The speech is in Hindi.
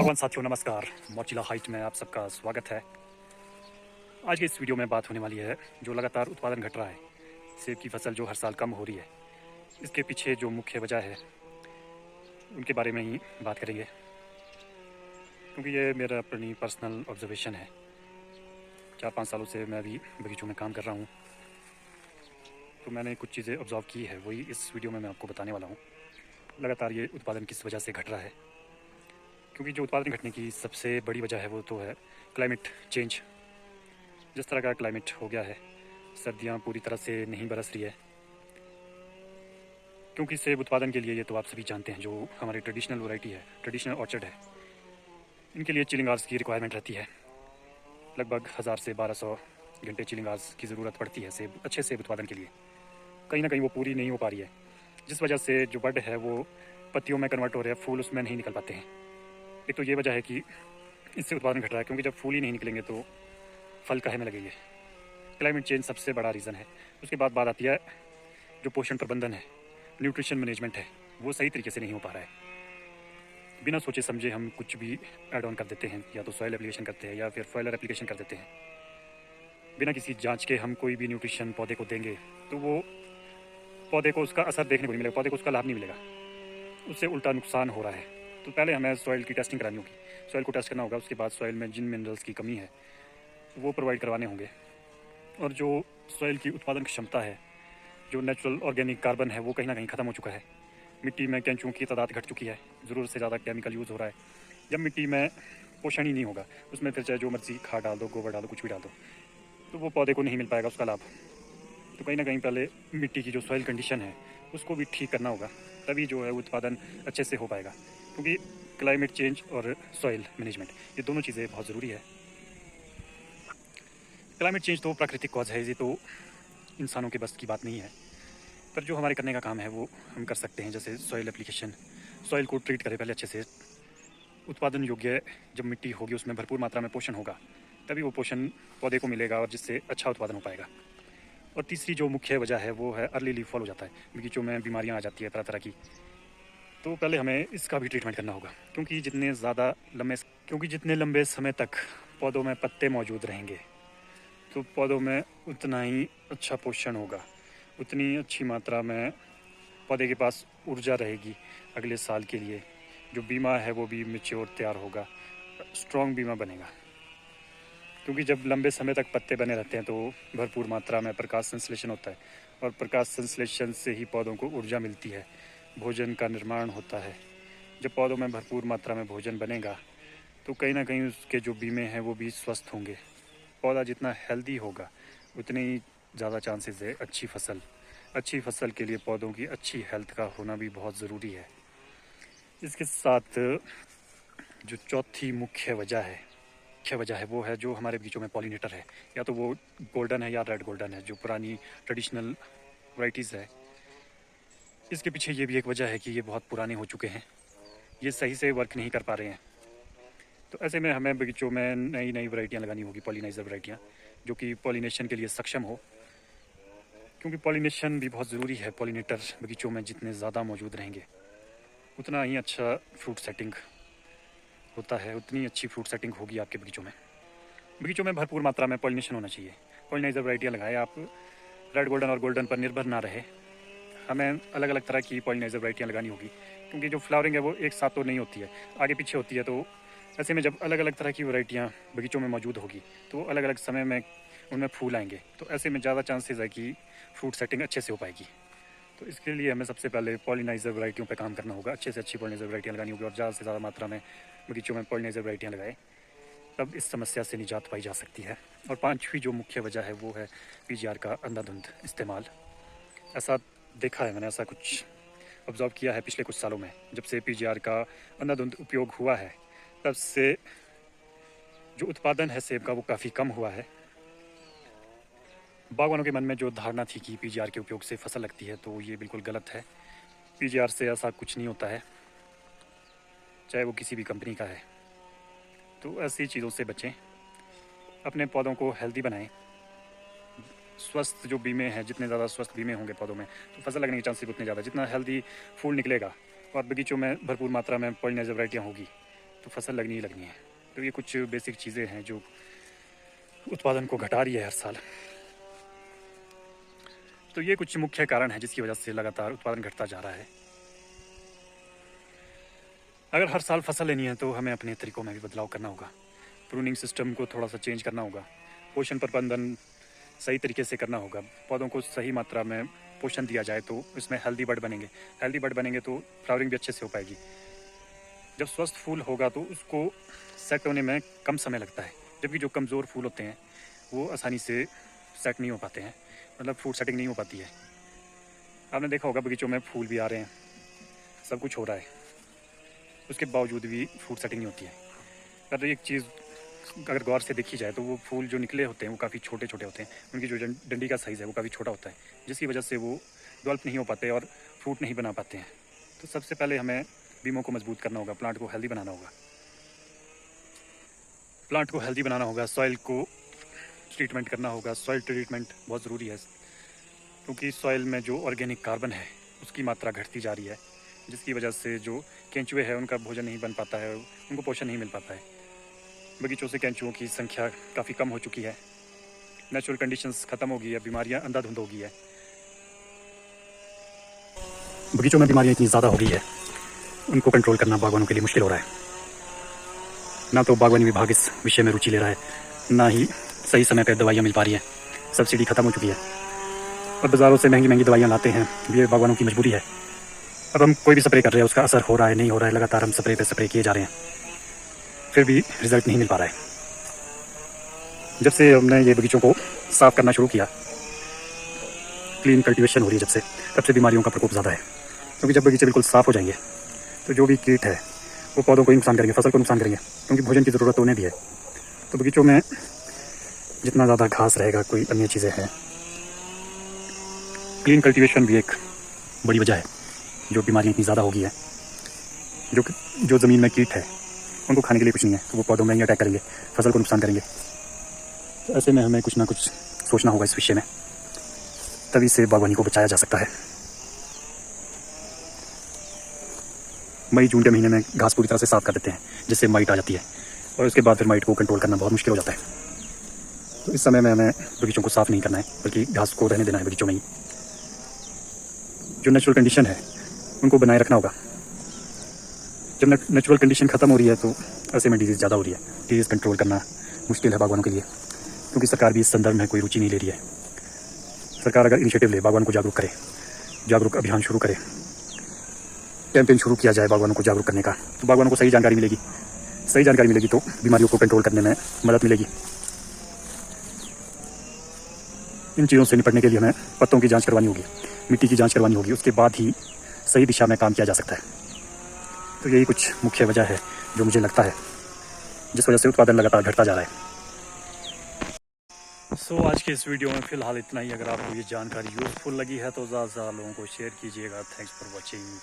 बागवान साथियों नमस्कार। मोचिला हाइट में आप सबका स्वागत है। आज की इस वीडियो में बात होने वाली है जो लगातार उत्पादन घट रहा है, सेब की फसल जो हर साल कम हो रही है, इसके पीछे जो मुख्य वजह है उनके बारे में ही बात करेंगे, क्योंकि ये मेरा अपनी पर्सनल ऑब्जर्वेशन है। 4-5 सालों से मैं भी बगीचों में काम कर रहा हूँ, तो मैंने कुछ चीज़ें ऑब्जर्व की है, वही इस वीडियो में मैं आपको बताने वाला हूँ। लगातार ये उत्पादन किस वजह से घट रहा है, क्योंकि जो उत्पादन घटने की सबसे बड़ी वजह है वो तो है क्लाइमेट चेंज। जिस तरह का क्लाइमेट हो गया है, सर्दियाँ पूरी तरह से नहीं बरस रही है, क्योंकि सेब उत्पादन के लिए ये तो आप सभी जानते हैं, जो हमारी ट्रेडिशनल वैरायटी है, ट्रेडिशनल ऑर्चर्ड है, इनके लिए चिलिंग आवर्स की रिक्वायरमेंट रहती है। लगभग 1000 से 1200 घंटे चिलिंग आवर्स की ज़रूरत पड़ती है सेब अच्छे सेब उत्पादन के लिए। कहीं ना कहीं वो पूरी नहीं हो पा रही है, जिस वजह से जो बड है वो पत्तियों में कन्वर्ट हो रहे हैं, फूल उसमें नहीं निकल पाते हैं। एक तो ये वजह है कि इससे उत्पादन घट रहा है, क्योंकि जब फूल ही नहीं निकलेंगे तो फल काहे में लगेंगे। क्लाइमेट चेंज सबसे बड़ा रीज़न है। उसके बाद बात आती है जो पोषण प्रबंधन है, न्यूट्रिशन मैनेजमेंट है, वो सही तरीके से नहीं हो पा रहा है। बिना सोचे समझे हम कुछ भी ऐड ऑन कर देते हैं, या तो सॉइल एप्लीकेशन करते हैं या फिर फॉइलर एप्लीकेशन कर देते हैं। बिना किसी जांच के हम कोई भी न्यूट्रिशन पौधे को देंगे तो वो पौधे को उसका असर देखने को नहीं मिलेगा, पौधे को उसका लाभ नहीं मिलेगा, उससे उल्टा नुकसान हो रहा है। तो पहले हमें सॉइल की टेस्टिंग करानी होगी, सॉइल को टेस्ट करना होगा। उसके बाद सॉइल में जिन मिनरल्स की कमी है वो प्रोवाइड करवाने होंगे, और जो सॉइल की उत्पादन क्षमता है, जो नेचुरल ऑर्गेनिक कार्बन है, वो कहीं ना कहीं ख़त्म हो चुका है। मिट्टी में केंचुओं की तादाद घट चुकी है, ज़रूरत से ज़्यादा केमिकल यूज़ हो रहा है। जब मिट्टी में पोषण ही नहीं होगा, उसमें फिर चाहे जो मर्जी खाद डाल दो, गोबर डाल दो, कुछ भी डाल दो, तो वो पौधे को नहीं मिल पाएगा उसका लाभ। तो कहीं ना कहीं पहले मिट्टी की जो सॉइल कंडीशन है उसको भी ठीक करना होगा, तभी जो है उत्पादन अच्छे से हो पाएगा। क्योंकि क्लाइमेट चेंज और सॉइल मैनेजमेंट ये दोनों चीज़ें बहुत ज़रूरी है। क्लाइमेट चेंज तो प्राकृतिक कॉज है, ये तो इंसानों के बस की बात नहीं है, पर जो हमारे करने का काम है वो हम कर सकते हैं। जैसे सॉइल एप्लीकेशन, सॉइल को ट्रीट करें पहले अच्छे से। उत्पादन योग्य जब मिट्टी होगी, उसमें भरपूर मात्रा में पोषण होगा, तभी वो पोषण पौधे को मिलेगा और जिससे अच्छा उत्पादन हो पाएगा। और तीसरी जो मुख्य वजह है वो है अर्ली लीफ फॉल हो जाता है, बगीचों में बीमारियां आ जाती है तरह तरह की। तो पहले हमें इसका भी ट्रीटमेंट करना होगा, क्योंकि जितने लंबे समय तक पौधों में पत्ते मौजूद रहेंगे तो पौधों में उतना ही अच्छा पोषण होगा, उतनी अच्छी मात्रा में पौधे के पास ऊर्जा रहेगी अगले साल के लिए। जो बीमा है वो भी मैच्योर तैयार होगा, स्ट्रॉन्ग बीमा बनेगा। क्योंकि जब लंबे समय तक पत्ते बने रहते हैं तो भरपूर मात्रा में प्रकाश संश्लेषण होता है, और प्रकाश संश्लेषण से ही पौधों को ऊर्जा मिलती है, भोजन का निर्माण होता है। जब पौधों में भरपूर मात्रा में भोजन बनेगा तो कहीं ना कहीं उसके जो बीमे हैं वो भी स्वस्थ होंगे। पौधा जितना हेल्दी होगा उतनी ही ज़्यादा चांसेस है अच्छी फसल के लिए पौधों की अच्छी हेल्थ का होना भी बहुत ज़रूरी है। इसके साथ जो चौथी मुख्य वजह है वो है जो हमारे बगीचों में पॉलिनेटर है, या तो वो गोल्डन है या रेड गोल्डन है, जो पुरानी ट्रेडिशनल वैराइटीज़ है। इसके पीछे ये भी एक वजह है कि ये बहुत पुराने हो चुके हैं, ये सही से वर्क नहीं कर पा रहे हैं। तो ऐसे में हमें बगीचों में नई नई वैरायटियाँ लगानी होगी, पॉलिनाइजर वैरायटियाँ, जो कि पॉलिनेशन के लिए सक्षम हो। क्योंकि पॉलिनेशन भी बहुत ज़रूरी है। पॉलिनेटर बगीचों में जितने ज़्यादा मौजूद रहेंगे उतना ही अच्छा फ्रूट सेटिंग होता है, उतनी अच्छी फ्रूट सेटिंग होगी आपके बगीचों में भरपूर मात्रा में पॉलिनेशन होना चाहिए। पॉलिनाइजर वैरायटियाँ लगाएं आप, रेड गोल्डन और गोल्डन पर निर्भर ना रहे। हमें अलग अलग तरह की पॉलिनाइजर वैरायटियाँ लगानी होगी, क्योंकि जो फ्लावरिंग है वो एक साथ तो नहीं होती है, आगे पीछे होती है। तो ऐसे में जब अलग अलग तरह की वैरायटियाँ बगीचों में मौजूद होगी तो अलग अलग समय में उनमें फूल आएंगे, तो ऐसे में ज़्यादा चांसेस है कि फ्रूट सेटिंग अच्छे से हो पाएगी। तो इसके लिए हमें सबसे पहले पॉलिनाइजर वैरायटियों पे काम करना होगा, अच्छे से अच्छी पॉलिनाइजर वैरायटियाँ लगानी होगी, और ज़्यादा से ज़्यादा मात्रा में बगीचों में पॉलिनाइजर वैरायटियाँ लगाएं, तब इस समस्या से निजात पाई जा सकती है। और पांचवी जो मुख्य वजह है वो है पीजीआर का अंधाधुंध इस्तेमाल। ऐसा देखा है मैंने, ऐसा कुछ ऑब्जर्व किया है पिछले कुछ सालों में। जब से पीजीआर का अंधाधुंध उपयोग हुआ है तब से जो उत्पादन है सेब का वो काफ़ी कम हुआ है। बागवानों के मन में जो धारणा थी कि पीजीआर के उपयोग से फसल लगती है, तो ये बिल्कुल गलत है। पीजीआर से ऐसा कुछ नहीं होता है, चाहे वो किसी भी कंपनी का है। तो ऐसी चीज़ों से बचें, अपने पौधों को हेल्दी बनाएं। स्वस्थ जो बीमे हैं, जितने ज़्यादा स्वस्थ बीमे होंगे पौधों में तो फसल लगने के चांसेस उतने ज़्यादा। जितना हेल्दी फूल निकलेगा और बगीचों में भरपूर मात्रा में पॉलिनाइजर वैरायटियाँ होगी तो फसल लगनी ही लगनी है। तो ये कुछ बेसिक चीज़ें हैं जो उत्पादन को घटा रही है हर साल। तो ये कुछ मुख्य कारण है जिसकी वजह से लगातार उत्पादन घटता जा रहा है। अगर हर साल फसल लेनी है तो हमें अपने तरीकों में भी बदलाव करना होगा। प्रूनिंग सिस्टम को थोड़ा सा चेंज करना होगा। पोषण प्रबंधन सही तरीके से करना होगा। पौधों को सही मात्रा में पोषण दिया जाए तो इसमें हेल्दी बड बनेंगे। हेल्दी बड बनेंगे तो फ्लावरिंग भी अच्छे से हो पाएगी। जब स्वस्थ फूल होगा तो उसको सेट होने में कम समय लगता है, जबकि जो कमज़ोर फूल होते हैं वो आसानी से सेट नहीं हो पाते हैं, मतलब फ्रूट सेटिंग नहीं हो पाती है। आपने देखा होगा बगीचों में फूल भी आ रहे हैं, सब कुछ हो रहा है, उसके बावजूद भी फ्रूट सेटिंग नहीं होती है। पर एक चीज़ अगर गौर से देखी जाए तो वो फूल जो निकले होते हैं वो काफ़ी छोटे छोटे होते हैं। उनकी जो डंडी का साइज़ है वो काफ़ी छोटा होता है, जिसकी वजह से वो डेवलप नहीं हो पाते और फ्रूट नहीं बना पाते हैं। तो सबसे पहले हमें बीमों को मजबूत करना होगा, प्लांट को हेल्दी बनाना होगा। प्लांट को हेल्दी बनाना होगा, सॉइल को ट्रीटमेंट करना होगा। सॉइल ट्रीटमेंट बहुत ज़रूरी है, क्योंकि सॉइल में जो ऑर्गेनिक कार्बन है उसकी मात्रा घटती जा रही है, जिसकी वजह से जो केंचुए हैं उनका भोजन नहीं बन पाता है, उनको पोषण नहीं मिल पाता है। बगीचों से केंचुओं की संख्या काफ़ी कम हो चुकी है। नेचुरल कंडीशंस ख़त्म हो गई है, बीमारियां अंधाधुंध हो गई है। बगीचों में बीमारियां इतनी ज़्यादा हो गई है, उनको कंट्रोल करना बागवानों के लिए मुश्किल हो रहा है। ना तो बागवानी विभाग इस विषय में रुचि ले रहा है, ना ही सही समय पर दवाइयाँ मिल पा रही हैं। सब्सिडी ख़त्म हो चुकी है और बाज़ारों से महंगी महंगी दवाइयाँ लाते हैं। ये बागवानों की मजबूरी है। अब हम कोई भी स्प्रे कर रहे हैं, उसका असर हो रहा है नहीं हो रहा है, लगातार हम स्प्रे पे स्प्रे किए जा रहे हैं, फिर भी रिजल्ट नहीं मिल पा रहा है। जब से हमने ये बगीचों को साफ़ करना शुरू किया, क्लीन कल्टीवेशन हो रही है जब से, तब से बीमारियों का प्रकोप ज़्यादा है। क्योंकि जब बगीचे बिल्कुल साफ़ हो जाएंगे तो जो भी कीट है वो पौधों को नुकसान करेंगे, फसल को नुकसान करेंगे, क्योंकि भोजन की ज़रूरत तो उन्हें भी है। तो बगीचों में जितना ज़्यादा घास रहेगा, कोई अन्य चीज़ें हैं, क्लीन कल्टीवेशन भी एक बड़ी वजह है जो बीमारियाँ इतनी ज़्यादा हो गई है। जो ज़मीन में कीट है उनको खाने के लिए कुछ नहीं है, तो वो पौधों में ही अटैक करेंगे, फसल को नुकसान करेंगे। तो ऐसे में हमें कुछ ना कुछ सोचना होगा इस विषय में, तभी से बागवानी को बचाया जा सकता है। मई जून के महीने में घास पूरी तरह से साफ़ कर देते हैं, जिससे माइट आ जाती है, और उसके बाद फिर माइट को कंट्रोल करना बहुत मुश्किल हो जाता है। तो इस समय में हमें बगीचों को साफ़ नहीं करना है, बल्कि घास को रहने देना है बगीचों में ही। जो नेचुरल कंडीशन है उनको बनाए रखना होगा। जब नेचुरल कंडीशन ख़त्म हो रही है तो ऐसे में डिजीज़ ज़्यादा हो रही है। डिजीज़ कंट्रोल करना मुश्किल है बागवानों के लिए, क्योंकि सरकार भी इस संदर्भ में कोई रुचि नहीं ले रही है। सरकार अगर इनिशिएटिव ले, बागवान को जागरूक करे, जागरूक अभियान शुरू करे, कैंपेन शुरू किया जाए बागवानों को जागरूक करने का, तो बागवानों को सही जानकारी मिलेगी। सही जानकारी मिलेगी तो बीमारियों को कंट्रोल करने में मदद मिलेगी। इन चीज़ों से निपटने के लिए हमें पत्तों की जाँच करवानी होगी, मिट्टी की जाँच करवानी होगी, उसके बाद ही सही दिशा में काम किया जा सकता है। तो यही कुछ मुख्य वजह है जो मुझे लगता है जिस वजह से उत्पादन लगातार घटता जा रहा है। आज के इस वीडियो में फ़िलहाल इतना ही। अगर आपको ये जानकारी यूज़फुल लगी है तो ज़्यादा से ज़्यादा लोगों को शेयर कीजिएगा। Thanks for watching.